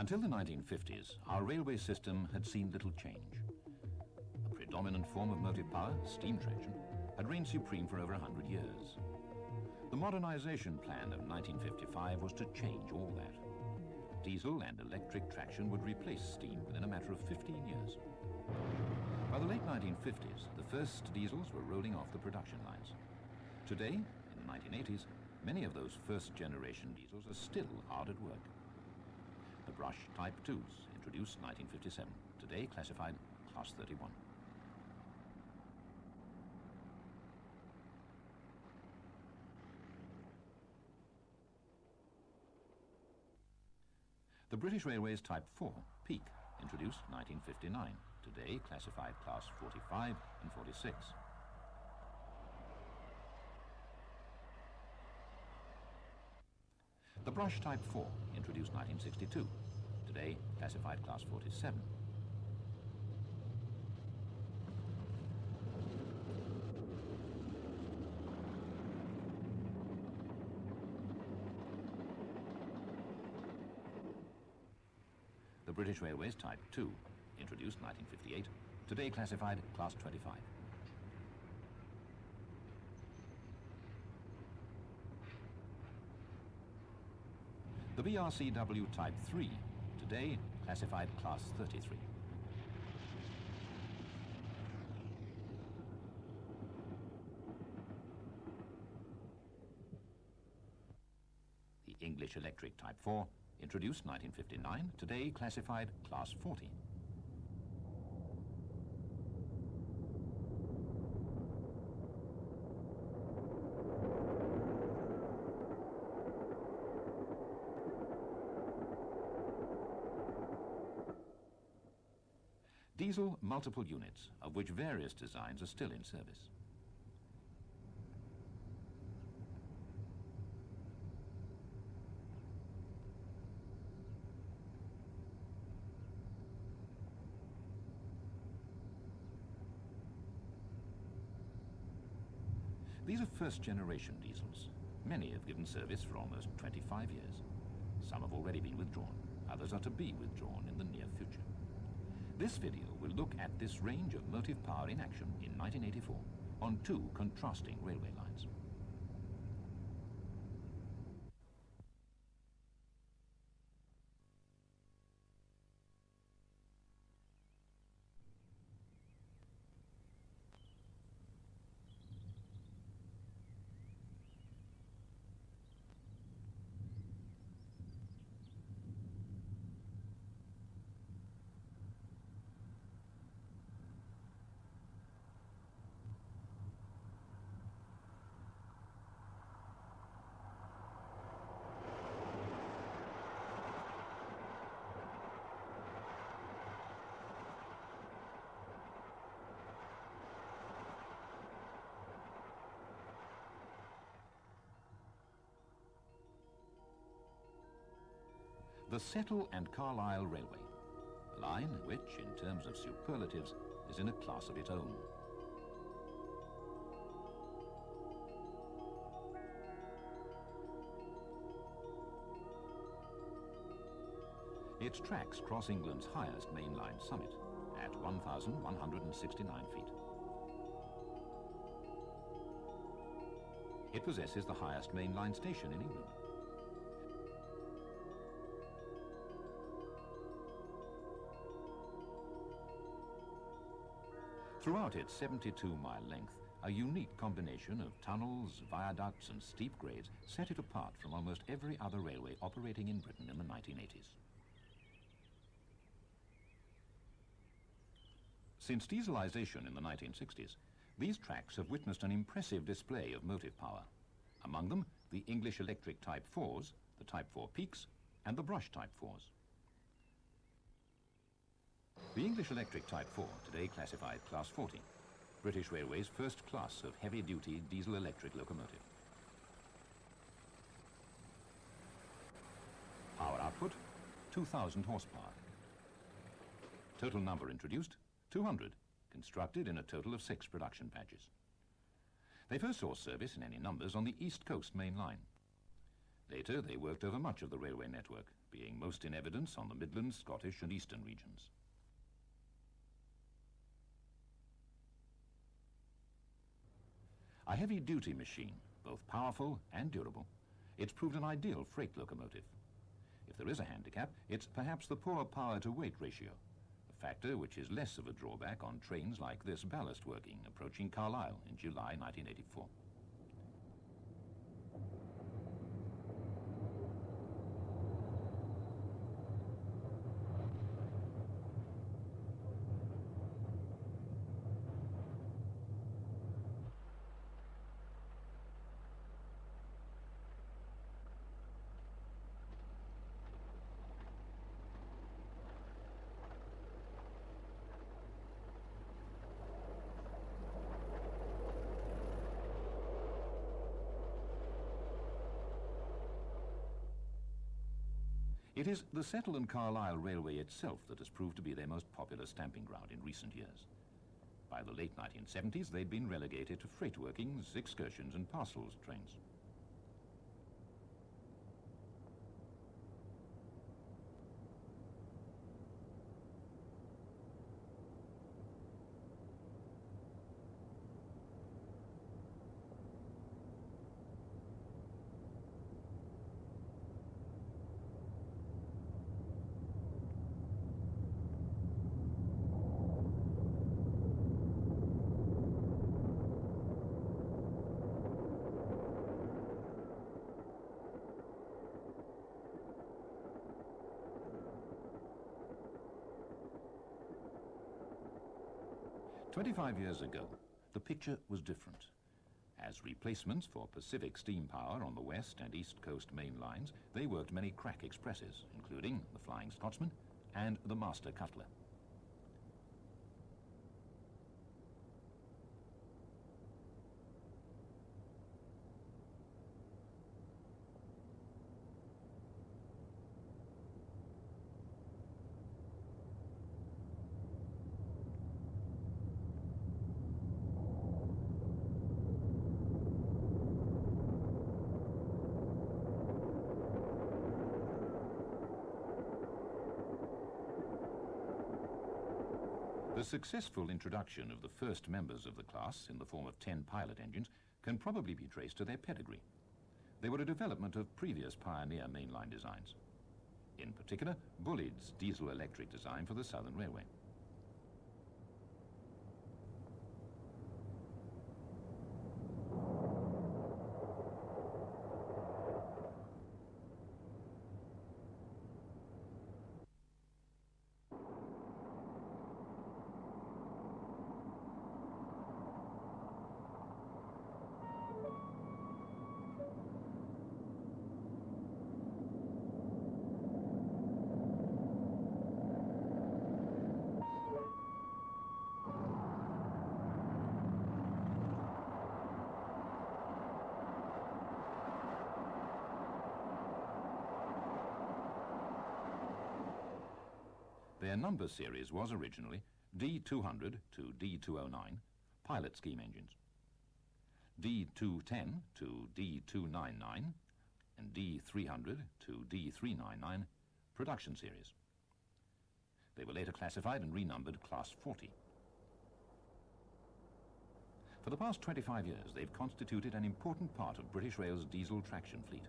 Until the 1950s, our railway system had seen little change. A predominant form of motive power, steam traction, had reigned supreme for over 100 years. The modernization plan of 1955 was to change all that. Diesel and electric traction would replace steam within a matter of 15 years. By the late 1950s, the first diesels were rolling off the production lines. Today, in the 1980s, many of those first-generation diesels are still hard at work. The brush Type 2s, introduced 1957, today classified Class 31. The British Railways Type 4, Peak, introduced 1959, today classified Class 45 and 46. The Brush Type 4, introduced 1962, today classified Class 47. The British Railways Type 2, introduced 1958, today classified Class 25. The BRCW Type 3, today classified Class 33. The English Electric Type 4, introduced 1959, today classified Class 40. Diesel multiple units, of which various designs are still in service. These are first-generation diesels. Many have given service for almost 25 years. Some have already been withdrawn. Others are to be withdrawn in the near future. This video will look at this range of motive power in action in 1984 on two contrasting railway lines. The Settle and Carlisle Railway, a line which, in terms of superlatives, is in a class of its own. Its tracks cross England's highest mainline summit at 1,169 feet. It possesses the highest mainline station in England. Throughout its 72-mile length, a unique combination of tunnels, viaducts and steep grades set it apart from almost every other railway operating in Britain in the 1980s. Since dieselisation in the 1960s, these tracks have witnessed an impressive display of motive power. Among them, the English Electric Type 4s, the Type 4 Peaks and the Brush Type 4s. The English Electric Type 4, today classified Class 40, British Railway's first class of heavy-duty diesel-electric locomotive. Power output, 2,000 horsepower. Total number introduced, 200, constructed in a total of 6 production batches. They first saw service in any numbers on the East Coast main line. Later, they worked over much of the railway network, being most in evidence on the Midlands, Scottish and Eastern regions. A heavy-duty machine, both powerful and durable, it's proved an ideal freight locomotive. If there is a handicap, it's perhaps the poor power-to-weight ratio, a factor which is less of a drawback on trains like this ballast working approaching Carlisle in July 1984. It is the Settle and Carlisle Railway itself that has proved to be their most popular stamping ground in recent years. By the late 1970s, they'd been relegated to freight workings, excursions and parcels trains. "25 years ago, the picture was different. As replacements for Pacific steam power on the west and east coast main lines, they worked many crack expresses, including the Flying Scotsman and the Master Cutler. The successful introduction of the first members of the class in the form of 10 pilot engines can probably be traced to their pedigree. They were a development of previous pioneer mainline designs. In particular, Bulleid's diesel-electric design for the Southern Railway. Their number series was originally D200 to D209, pilot scheme engines, D210 to D299, and D300 to D399, production series. They were later classified and renumbered Class 40. For the past 25 years, they've constituted an important part of British Rail's diesel traction fleet.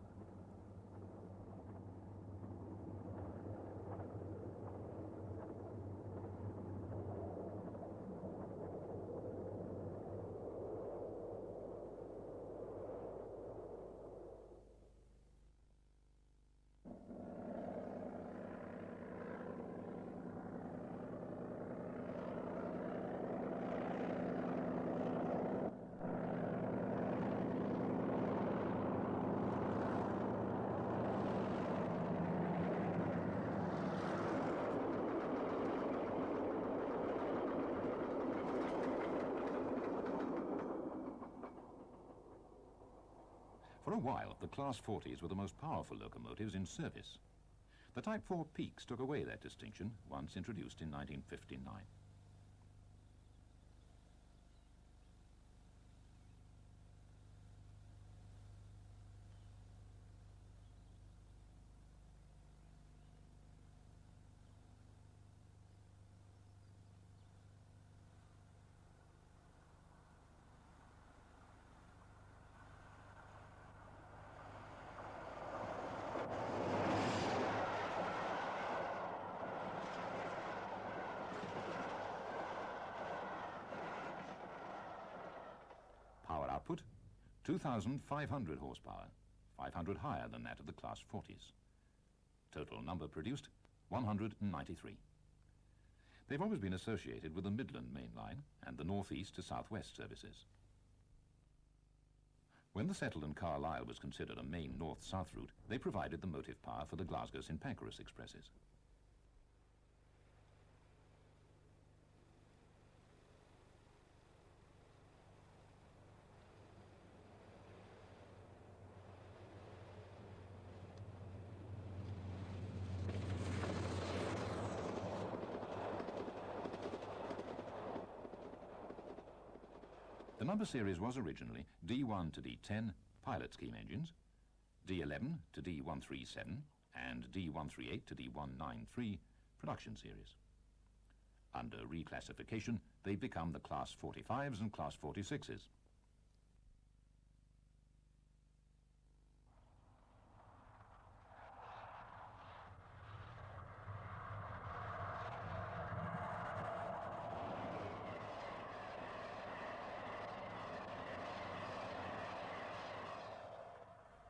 For a while, the Class 40s were the most powerful locomotives in service. The Type 4 Peaks took away that distinction once introduced in 1959. 2,500 horsepower, 500 higher than that of the Class 40s. Total number produced, 193. They've always been associated with the Midland Main Line and the northeast to southwest services. When the Settle and Carlisle was considered a main north-south route, they provided the motive power for the Glasgow-St Pancras expresses. The number series was originally D1 to D10 pilot scheme engines, D11 to D137 and D138 to D193 production series. Under reclassification, they've become the Class 45s and Class 46s.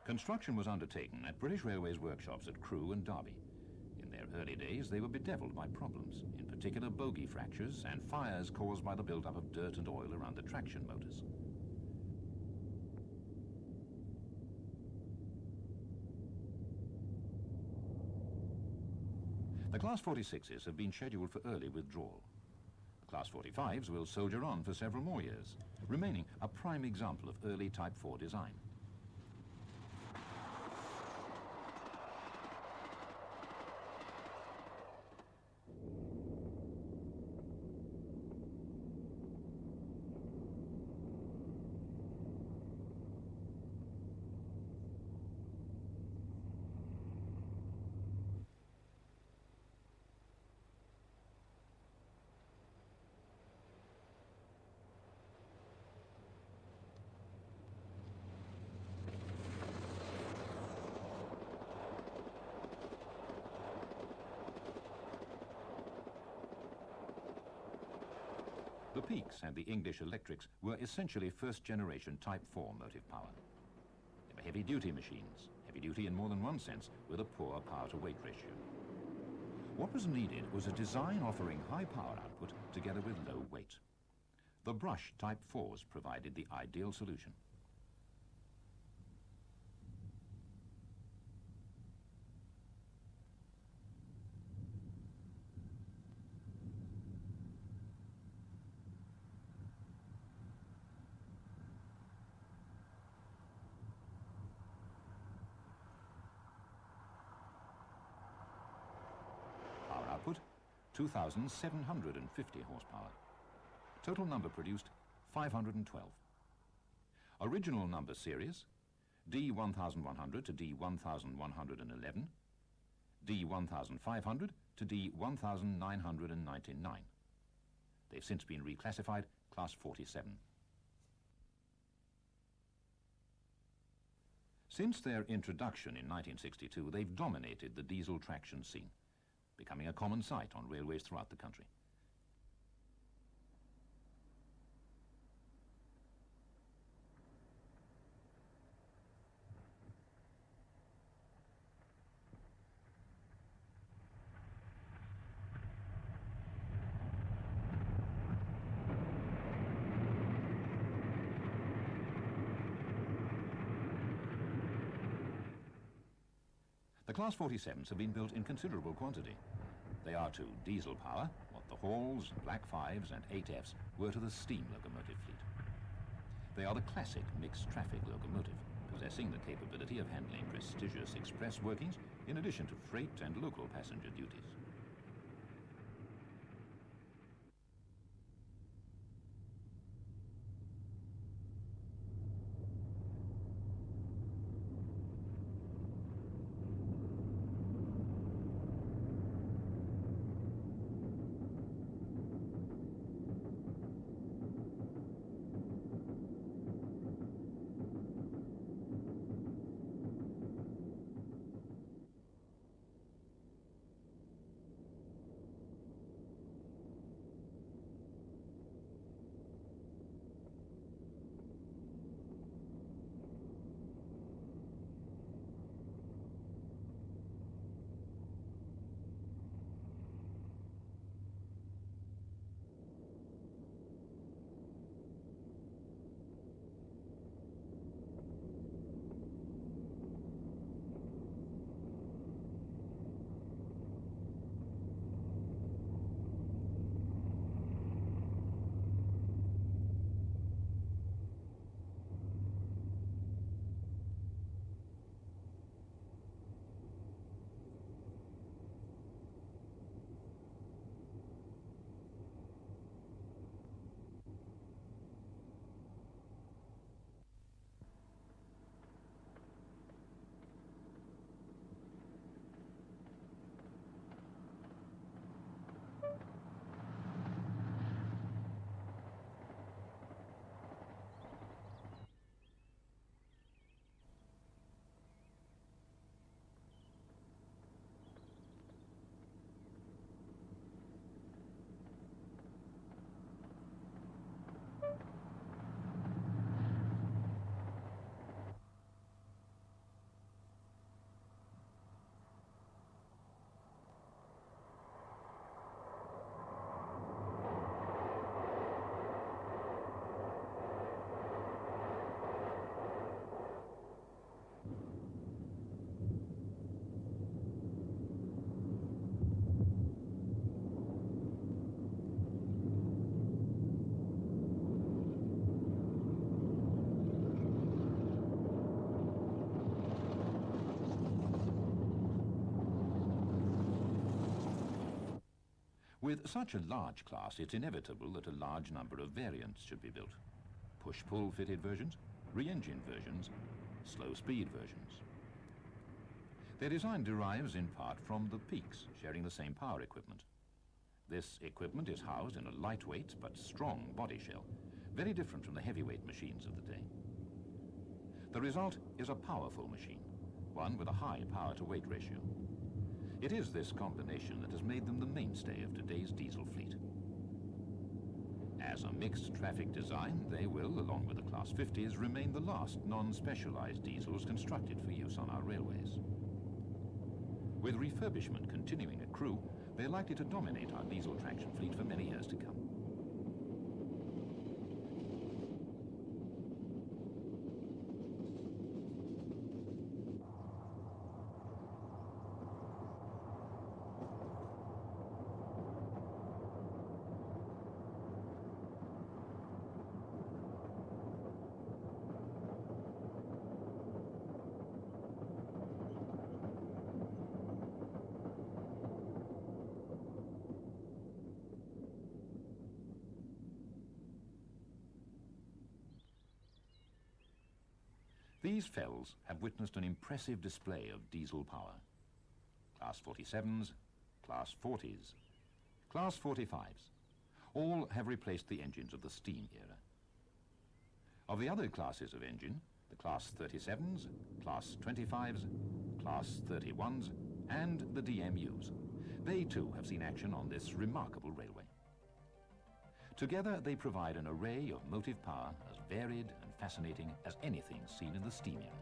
Construction was undertaken at British Railways workshops at Crewe and Derby. In their early days, they were bedeviled by problems, in particular bogie fractures and fires caused by the build-up of dirt and oil around the traction motors. The Class 46s have been scheduled for early withdrawal. The Class 45s will soldier on for several more years, remaining a prime example of early Type 4 design. The Peaks and the English Electrics were essentially first-generation Type 4 motive power. They were heavy-duty machines, heavy-duty in more than one sense, with a poor power-to-weight ratio. What was needed was a design offering high power output together with low weight. The Brush Type 4s provided the ideal solution. Output, 2,750 horsepower. Total number produced, 512. Original number series, D1100 to D1111, D1500 to D1999. They've since been reclassified Class 47. Since their introduction in 1962, they've dominated the diesel traction scene, becoming a common sight on railways throughout the country. The Class 47s have been built in considerable quantity. They are to diesel power what the Halls, Black Fives and 8Fs were to the steam locomotive fleet. They are the classic mixed traffic locomotive, possessing the capability of handling prestigious express workings in addition to freight and local passenger duties. With such a large class, it's inevitable that a large number of variants should be built. Push-pull fitted versions, re-engine versions, slow-speed versions. Their design derives in part from the peaks, sharing the same power equipment. This equipment is housed in a lightweight but strong body shell, very different from the heavyweight machines of the day. The result is a powerful machine, one with a high power-to-weight ratio. It is this combination that has made them the mainstay of today's diesel fleet. As a mixed traffic design, they will, along with the Class 50s, remain the last non-specialized diesels constructed for use on our railways. With refurbishment continuing at Crewe, they're likely to dominate our diesel traction fleet for many years to come. These fells have witnessed an impressive display of diesel power. Class 47s, Class 40s, Class 45s, all have replaced the engines of the steam era. Of the other classes of engine, the Class 37s, Class 25s, Class 31s, and the DMUs, they too have seen action on this remarkable railway. Together they provide an array of motive power as varied and fascinating as anything seen in the steam era.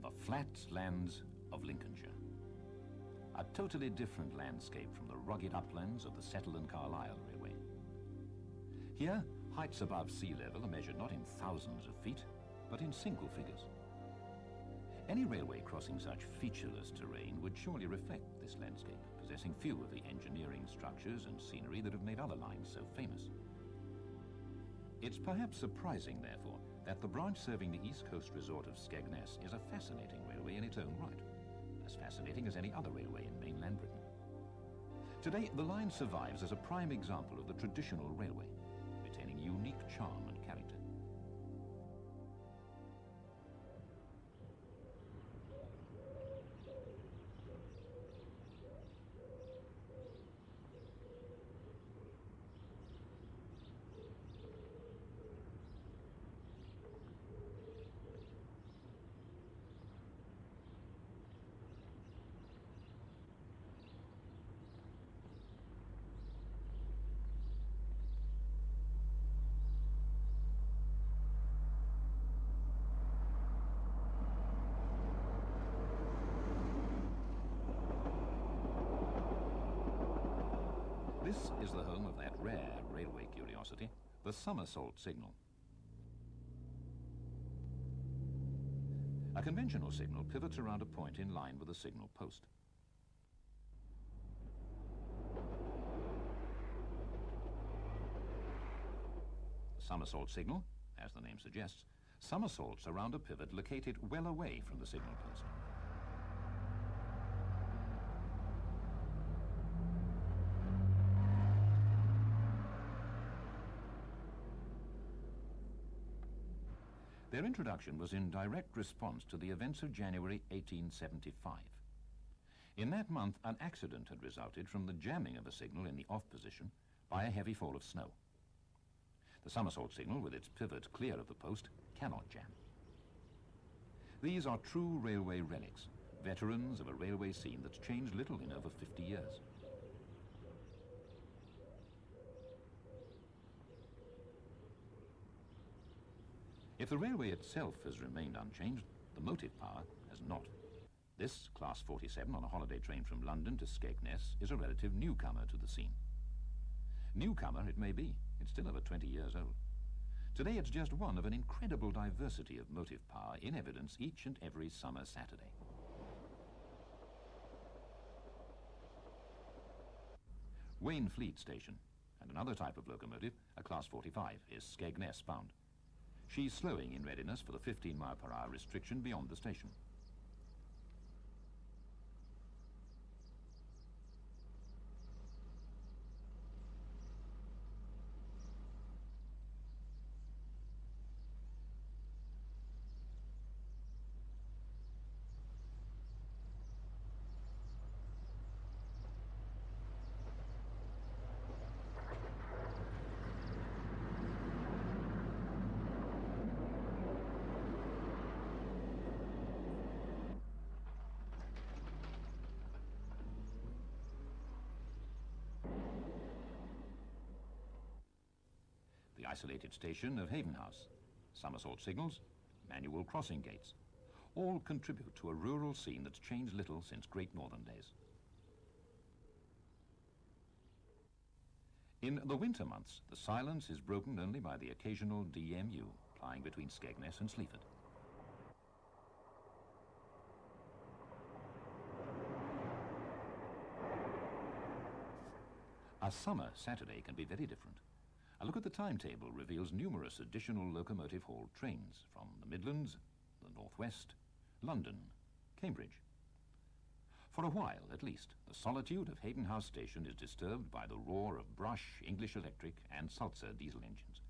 The flat lands of Lincolnshire. A totally different landscape from the rugged uplands of the Settle and Carlisle Railway. Here, heights above sea level are measured not in thousands of feet, but in single figures. Any railway crossing such featureless terrain would surely reflect this landscape, possessing few of the engineering structures and scenery that have made other lines so famous. It's perhaps surprising, therefore, that the branch serving the east coast resort of Skegness is a fascinating railway in its own right, as fascinating as any other railway in mainland Britain. Today, the line survives as a prime example of the traditional railway, retaining unique charm and character. This is the home of that rare railway curiosity, the somersault signal. A conventional signal pivots around a point in line with a signal post. The somersault signal, as the name suggests, somersaults around a pivot located well away from the signal post. Their introduction was in direct response to the events of January 1875. In that month, an accident had resulted from the jamming of a signal in the off position by a heavy fall of snow. The somersault signal, with its pivot clear of the post, cannot jam. These are true railway relics, veterans of a railway scene that's changed little in over 50 years. If the railway itself has remained unchanged, the motive power has not. This, Class 47 on a holiday train from London to Skegness, is a relative newcomer to the scene. Newcomer it may be, it's still over 20 years old. Today it's just one of an incredible diversity of motive power in evidence each and every summer Saturday. Wainfleet Station, and another type of locomotive, a Class 45, is Skegness bound. She's slowing in readiness for the 15-mile-per-hour restriction beyond the station. The isolated station of Haven House, somersault signals, manual crossing gates, all contribute to a rural scene that's changed little since Great Northern days. In the winter months, the silence is broken only by the occasional DMU plying between Skegness and Sleaford. A summer Saturday can be very different. A look at the timetable reveals numerous additional locomotive-hauled trains from the Midlands, the Northwest, London, Cambridge. For a while, at least, the solitude of Haven House Station is disturbed by the roar of Brush, English Electric and Sulzer diesel engines.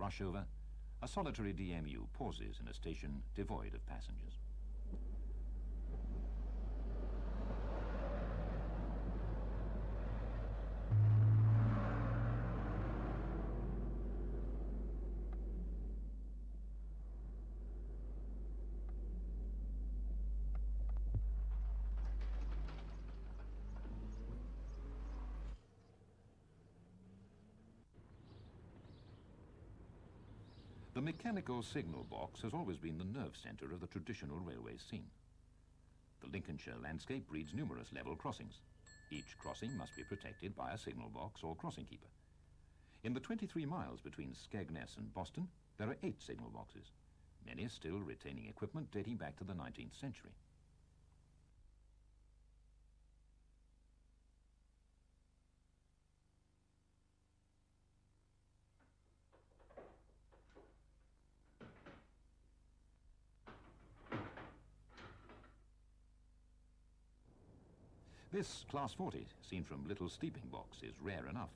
rush over, a solitary DMU pauses in a station devoid of passengers. The mechanical signal box has always been the nerve centre of the traditional railway scene. The Lincolnshire landscape breeds numerous level crossings. Each crossing must be protected by a signal box or crossing keeper. In the 23 miles between Skegness and Boston, there are 8 signal boxes, many still retaining equipment dating back to the 19th century. This Class 40, seen from Little Steeping Box, is rare enough.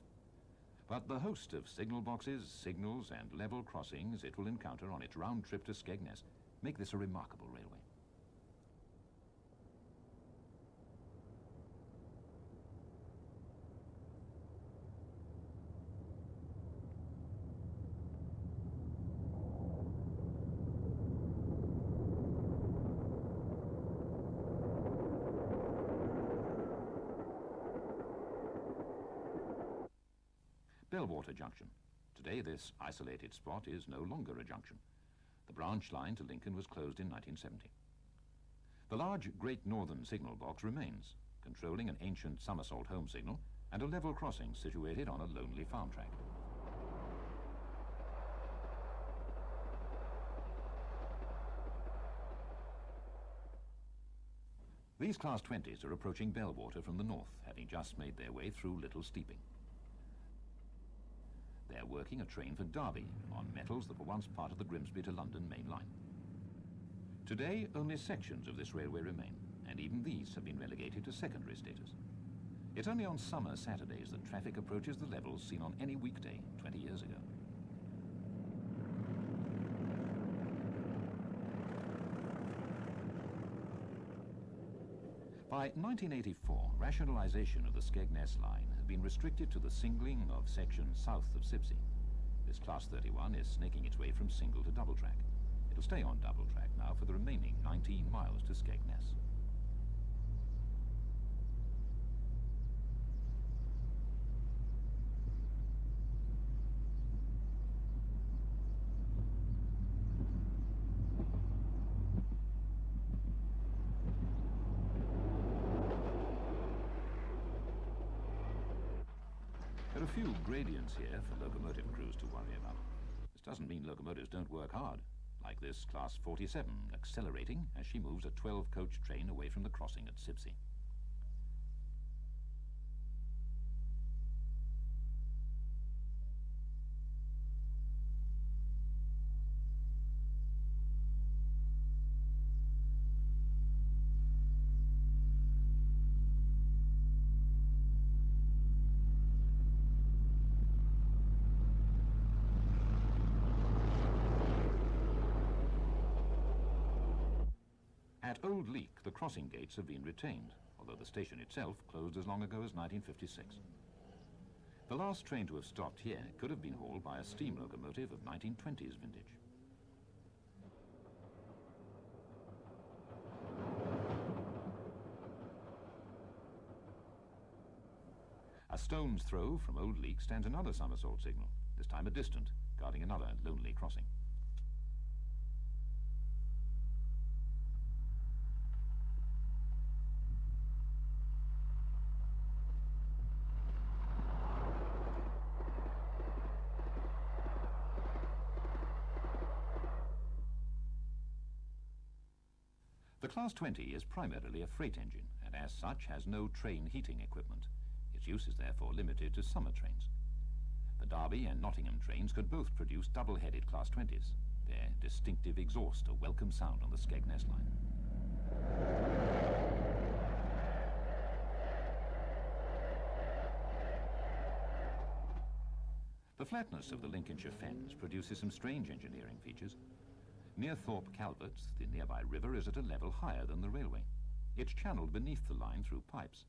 But the host of signal boxes, signals and level crossings it will encounter on its round trip to Skegness make this a remarkable railway. Belwater Junction. Today this isolated spot is no longer a junction. The branch line to Lincoln was closed in 1970. The large Great Northern signal box remains, controlling an ancient somersault home signal and a level crossing situated on a lonely farm track. These Class 20s are approaching Belwater from the north, having just made their way through Little Steeping. They're working a train for Derby on metals that were once part of the Grimsby to London main line. Today, only sections of this railway remain, and even these have been relegated to secondary status. It's only on summer Saturdays that traffic approaches the levels seen on any weekday 20 years ago. By 1984, rationalisation of the Skegness line had been restricted to the singling of sections south of Sibsey. This Class 31 is snaking its way from single to double track. It'll stay on double track now for the remaining 19 miles to Skegness. There are a few gradients here for locomotive crews to worry about. This doesn't mean locomotives don't work hard, like this Class 47, accelerating as she moves a 12-coach train away from the crossing at Sibsey. At Old Leek, the crossing gates have been retained, although the station itself closed as long ago as 1956. The last train to have stopped here could have been hauled by a steam locomotive of 1920s vintage. A stone's throw from Old Leek stands another somersault signal, this time a distant, guarding another lonely crossing. The Class 20 is primarily a freight engine and as such has no train heating equipment. Its use is therefore limited to summer trains. The Derby and Nottingham trains could both produce double-headed Class 20s. Their distinctive exhaust a welcome sound on the Skegness line. The flatness of the Lincolnshire Fens produces some strange engineering features. Near Thorpe Calverts, the nearby river is at a level higher than the railway. It's channeled beneath the line through pipes.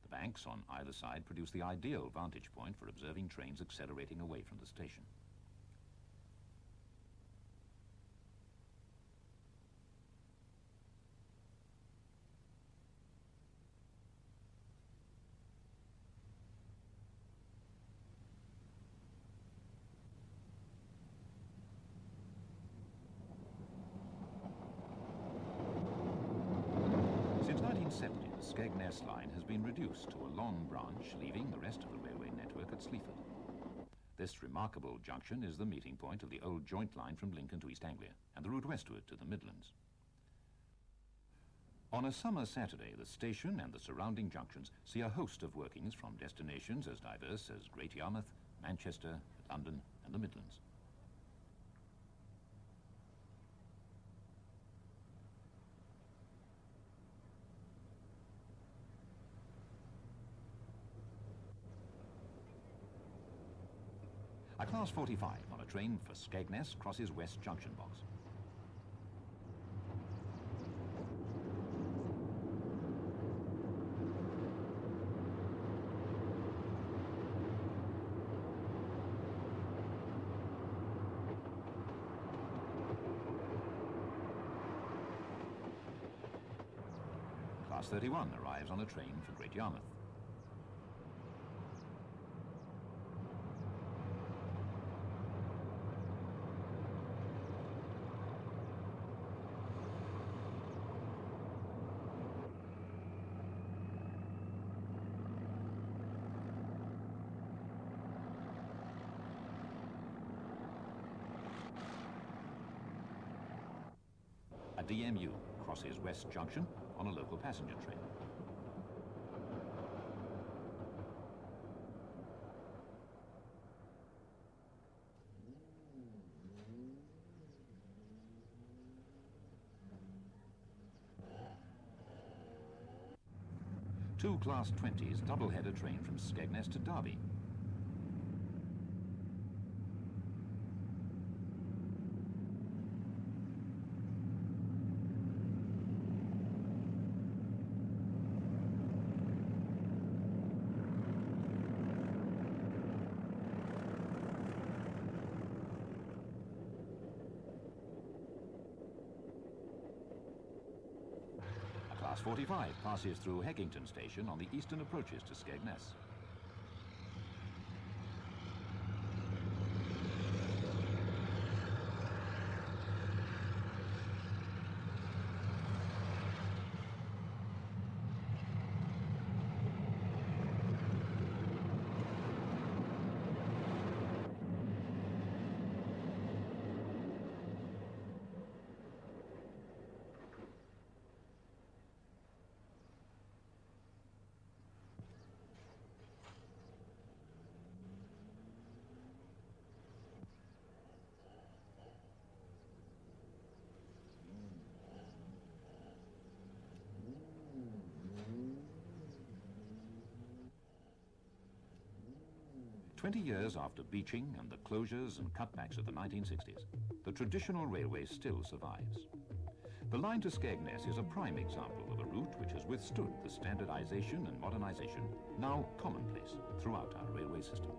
The banks on either side produce the ideal vantage point for observing trains accelerating away from the station. Since 1970, the Skegness line has been reduced to a long branch, leaving the rest of the railway network at Sleaford. This remarkable junction is the meeting point of the old joint line from Lincoln to East Anglia and the route westward to the Midlands. On a summer Saturday, the station and the surrounding junctions see a host of workings from destinations as diverse as Great Yarmouth, Manchester, London and the Midlands. A Class 45 on a train for Skegness crosses West Junction Box. Class 31 arrives on a train for Great Yarmouth. A DMU crosses West Junction on a local passenger train. Two Class 20s double-header train from Skegness to Derby. Class 45 passes through Heckington Station on the eastern approaches to Skegness. "20 years after beaching and the closures and cutbacks of the 1960s, the traditional railway still survives. The line to Skegness is a prime example of a route which has withstood the standardization and modernization now commonplace throughout our railway system.